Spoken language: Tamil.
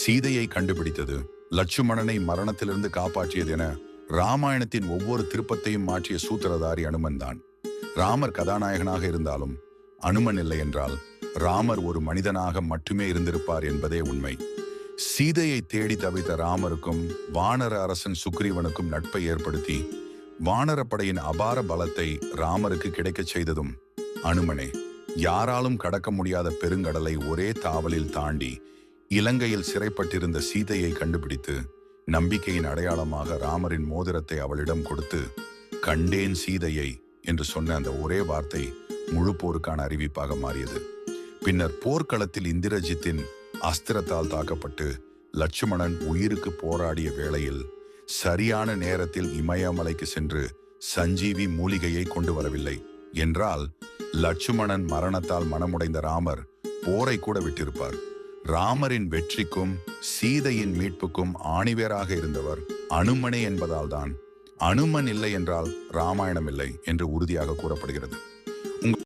சீதையை கண்டுபிடித்தது, லட்சுமணனை மரணத்திலிருந்து காப்பாற்றியது என ராமாயணத்தின் ஒவ்வொரு திருப்பத்தையும் மாற்றிய சூத்திரதாரி அனுமன் தான். ராமர் கதாநாயகனாக இருந்தாலும் அனுமன் இல்லை என்றால் ராமர் ஒரு மனிதனாக மட்டுமே இருந்திருப்பார் என்பதே உண்மை. சீதையை தேடி தவித்த ராமருக்கும் வானர அரசன் சுக்ரீவனுக்கும் நட்பை ஏற்படுத்தி வானரப்படையின் அபார பலத்தை ராமருக்கு கிடைக்கச் செய்ததும் அனுமனே. யாராலும் கடக்க முடியாத பெருங்கடலை ஒரே தாவலில் தாண்டி இலங்கையில் சிறைப்பட்டிருந்த சீதையை கண்டுபிடித்து நம்பிக்கையின் அடையாளமாக ராமரின் மோதிரத்தை அவளிடம் கொடுத்து கண்டேன் சீதையை என்று சொன்ன அந்த ஒரே வார்த்தை முழு போருக்கான அறிவிப்பாக மாறியது. பின்னர் போர்க்களத்தில் இந்திரஜித்தின் அஸ்திரத்தால் தாக்கப்பட்டு லட்சுமணன் உயிருக்கு போராடிய வேளையில் சரியான நேரத்தில் இமயமலைக்கு சென்று சஞ்சீவி மூலிகையை கொண்டு வரவில்லை என்றால் லட்சுமணன் மரணத்தால் மனமுடைந்த ராமர் போரை கூட விட்டிருப்பார். ராமரின் வெற்றிக்கும் சீதையின் மீட்புக்கும் ஆணிவேராக இருந்தவர் அனுமனே என்பதால் தான் அனுமன் இல்லை என்றால் ராமாயணம் இல்லை என்று உறுதியாக கூறப்படுகிறது.